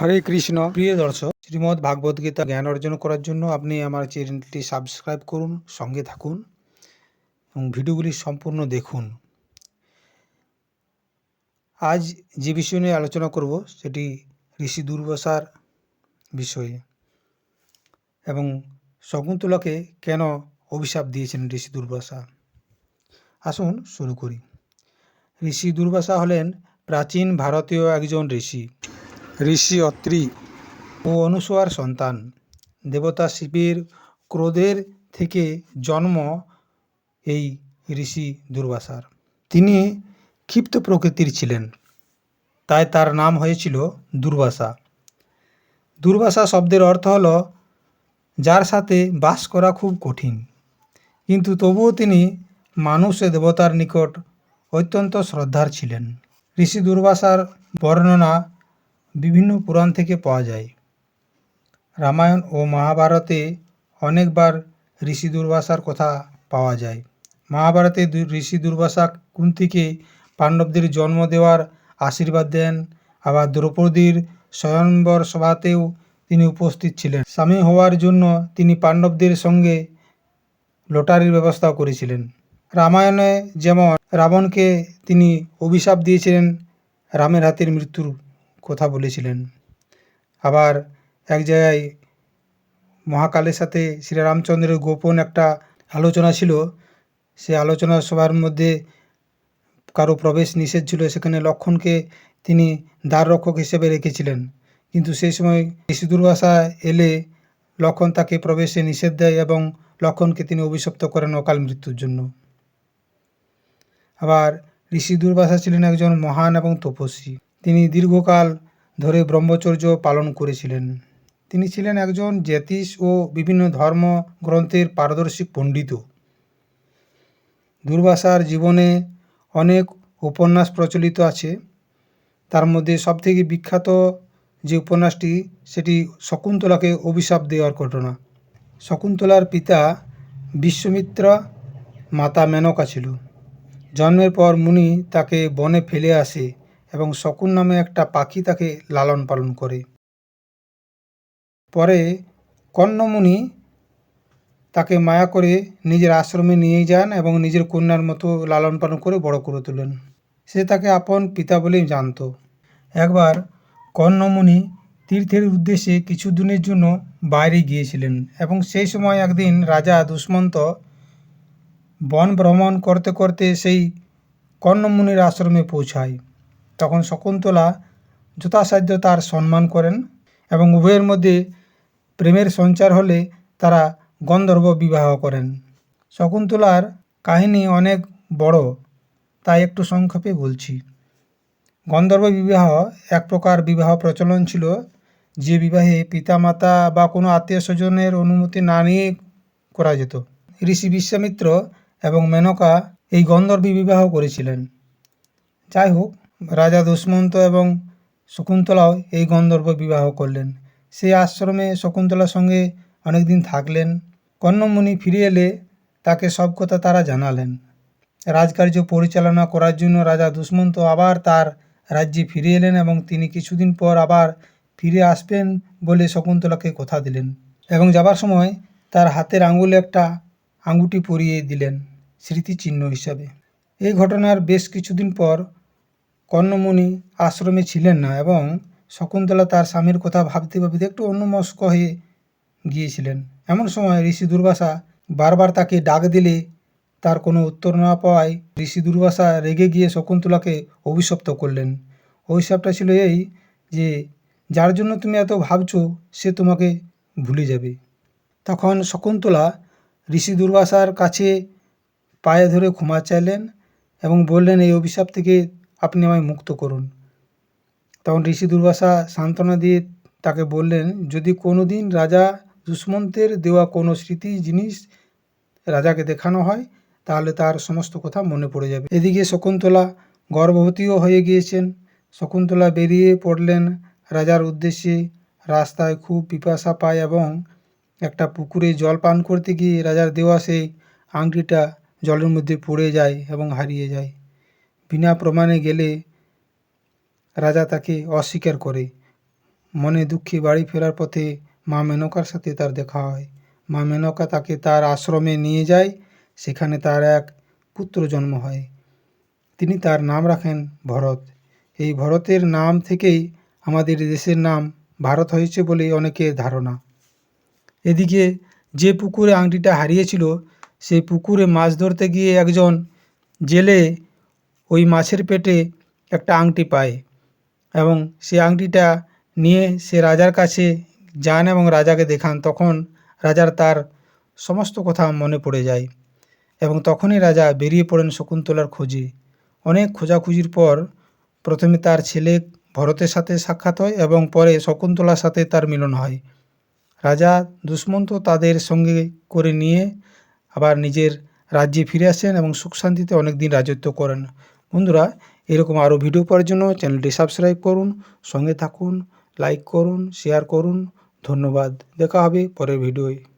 হরে কৃষ্ণ। প্রিয় দর্শক, শ্রীমদ্ ভাগবত গীতা জ্ঞান অর্জন করার জন্য আপনি আমার চ্যানেলটি সাবস্ক্রাইব করুন, সঙ্গে থাকুন এবং ভিডিওগুলি সম্পূর্ণ দেখুন। আজ যে বিষয় নিয়ে আলোচনা করব সেটি ঋষি দুর্বাসার বিষয়ে এবং শকুন্তলাকে কেন অভিশাপ দিয়েছেন ঋষি দুর্বাসা। আসুন শুরু করি। ঋষি দুর্বাসা হলেন প্রাচীন ভারতীয় একজন ঋষি অত্রি ও অনুসূয়ার সন্তান। দেবতা শিবের ক্রোধের থেকে জন্ম এই ঋষি দুর্বাসার। তিনি ক্ষিপ্ত প্রকৃতির ছিলেন, তাই তার নাম হয়েছিল দুর্বাসা। দুর্বাসা শব্দের অর্থ হল যার সাথে বাস করা খুব কঠিন, কিন্তু তবুও তিনি মানুষ ও দেবতার নিকট অত্যন্ত শ্রদ্ধার ছিলেন। ঋষি দুর্বাসার বর্ণনা বিভিন্ন পুরাণ থেকে পাওয়া যায়। রামায়ণ ও মহাভারতে অনেকবার ঋষি দুর্বাসার কথা পাওয়া যায়। মহাভারতে ঋষি দুর্বাসা কুন্তিকে পাণ্ডবদের জন্ম দেওয়ার আশীর্বাদ দেন। আবার দ্রৌপদীর স্বয়ংবর সভাতেও তিনি উপস্থিত ছিলেন। স্বামী হওয়ার জন্য তিনি পাণ্ডবদের সঙ্গে লটারির ব্যবস্থা করেছিলেন। রামায়ণে যেমন রাবণকে তিনি অভিশাপ দিয়েছিলেন, রামের হাতের মৃত্যুর কথা বলেছিলেন। আবার এক জায়গায় মহাকালের সাথে শ্রীরামচন্দ্রের গোপন একটা আলোচনা ছিল। সে আলোচনা সভার মধ্যে কারো প্রবেশ নিষেধ ছিল, সেখানে লক্ষ্মণকে তিনি দ্বাররক্ষক হিসেবে রেখেছিলেন। কিন্তু সেই সময় ঋষি দুর্বাসা এলে লক্ষ্মণ তাকে প্রবেশে নিষেধ দেয় এবং লক্ষ্মণকে তিনি অভিশপ্ত করেন অকাল মৃত্যুর জন্য। আবার ঋষি দুর্বাসা ছিলেন একজন মহান এবং তপস্বী। তিনি দীর্ঘকাল ধরে ব্রহ্মচর্য পালন করেছিলেন। তিনি ছিলেন একজন জ্যোতিষ ও বিভিন্ন ধর্ম গ্রন্থের পারদর্শী পণ্ডিত। দুর্বাসার জীবনে অনেক উপন্যাস প্রচলিত আছে। তার মধ্যে সবথেকে বিখ্যাত যে উপন্যাসটি, সেটি শকুন্তলাকে অভিশাপ দেওয়ার ঘটনা। শকুন্তলার পিতা বিশ্বমিত্র, মাতা মেনকা ছিল। জন্মের পর মুনি তাকে বনে ফেলে আসে এবং শকুন নামে একটা পাখি তাকে লালন পালন করে। পরে কণ্বমুনি তাকে মায়া করে নিজের আশ্রমে নিয়ে যান এবং নিজের কন্যার মতো লালন পালন করে বড় করে তোলেন। সে তাকে আপন পিতা বলেই জানত। একবার কণ্বমুনি তীর্থের উদ্দেশ্যে কিছু দিনের জন্য বাইরে গিয়েছিলেন এবং সেই সময় একদিন রাজা দুষ্মন্ত বন ভ্রমণ করতে করতে সেই কণ্বমুনির আশ্রমে পৌঁছায়। তখন শকুন্তলা যথাসাধ্য তার সম্মান করেন এবং উভয়ের মধ্যে প্রেমের সঞ্চার হলে তারা গন্ধর্ব বিবাহ করেন। শকুন্তলার কাহিনী অনেক বড়, তাই একটু সংক্ষেপে বলছি। গন্ধর্ব বিবাহ এক প্রকার বিবাহ প্রচলন ছিল, যে বিবাহে পিতামাতা বা কোনো আত্মীয় স্বজনের অনুমতি না নিয়ে করা যেত। ঋষি বিশ্বামিত্র এবং মেনকা এই গন্ধর্ব বিবাহ করেছিলেন। যাই হোক, রাজা দুষ্মন্ত এবং শকুন্তলাও এই গন্ধর্ব বিবাহ করলেন। সেই আশ্রমে শকুন্তলার সঙ্গে অনেকদিন থাকলেন। কণ্বমুনি ফিরে এলে তাকে সব কথা তারা জানালেন। রাজকার্য পরিচালনা করার জন্য রাজা দুষ্মন্ত আবার তার রাজ্যে ফিরে এলেন এবং তিনি কিছুদিন পর আবার ফিরে আসবেন বলে শকুন্তলাকে কথা দিলেন এবং যাবার সময় তার হাতের আঙুলে একটা আঙ্গুটি পরিয়ে দিলেন স্মৃতিচিহ্ন হিসাবে। এই ঘটনার বেশ কিছুদিন পর কণ্বমুনি আশ্রমে ছিলেন না এবং শকুন্তলা তার স্বামীর কথা ভাবতে ভাবতে একটু অন্যমস্ক হয়ে গিয়েছিলেন। এমন সময় ঋষি দুর্বাসা বারবার তাকে ডাক দিলে তার কোনো উত্তর না পাওয়ায় ঋষি দুর্বাসা রেগে গিয়ে শকুন্তলাকে অভিশপ্ত করলেন। অভিশাপটা ছিল এই যে, যার জন্য তুমি এত ভাবছো সে তোমাকে ভুলে যাবে। তখন শকুন্তলা ঋষি দুর্বাসার কাছে পায়ে ধরে ক্ষমা চাইলেন এবং বললেন, এই অভিশাপ থেকে আপনি আমায় মুক্ত করুন। তখন ঋষি দুর্বাসা সান্ত্বনা দিয়ে তাকে বললেন, যদি কোনো দিন রাজা দুষ্মন্তের দেওয়া কোনো স্মৃতি জিনিস রাজাকে দেখানো হয় তাহলে তার সমস্ত কথা মনে পড়ে যাবে। এদিকে শকুন্তলা গর্ভবতীও হয়ে গিয়েছেন। শকুন্তলা বেরিয়ে পড়লেন রাজার উদ্দেশ্যে। রাস্তায় খুব পিপাসা পায় এবং একটা পুকুরে জল পান করতে গিয়ে রাজার দেওয়া সেই আংটিটা জলের মধ্যে পড়ে যায় এবং হারিয়ে যায়। বিনা প্রমাণে গেলে রাজা তাকে অস্বীকার করে। মনে দুঃখে বাড়ি ফেরার পথে মা মেনকার সাথে তার দেখা হয়। মা মেনকা তাকে তার আশ্রমে নিয়ে যায়। সেখানে তার এক পুত্র জন্ম হয়। তিনি তার নাম রাখেন ভরত। এই ভরতের নাম থেকেই আমাদের দেশের নাম ভারত হয়েছে বলে অনেকের ধারণা। এদিকে যে পুকুরে আংটিটা হারিয়েছিল সেই পুকুরে মাছ ধরতে গিয়ে একজন জেলে ওই মাছের পেটে একটা আংটি পায় এবং সেই আংটিটা নিয়ে সে রাজার কাছে যান এবং রাজাকে দেখান। তখন রাজার তার সমস্ত কথা মনে পড়ে যায় এবং তখনই রাজা বেরিয়ে পড়েন শকুন্তলার খোঁজে। অনেক খোঁজাখুঁজির পর প্রথমে তার ছেলে ভরতের সাথে সাক্ষাৎ হয় এবং পরে শকুন্তলার সাথে তার মিলন হয়। রাজা দুষ্মন্ত তাদের সঙ্গে করে নিয়ে আবার নিজের রাজ্যে ফিরে আসেন এবং সুখ শান্তিতে অনেক দিন রাজত্ব করেন। বন্ধুরা, এরকম আরও ভিডিও পাওয়ার জন্য চ্যানেলটি সাবস্ক্রাইব করুন, সঙ্গে থাকুন, লাইক করুন, শেয়ার করুন। ধন্যবাদ। দেখা হবে পরের ভিডিওয়।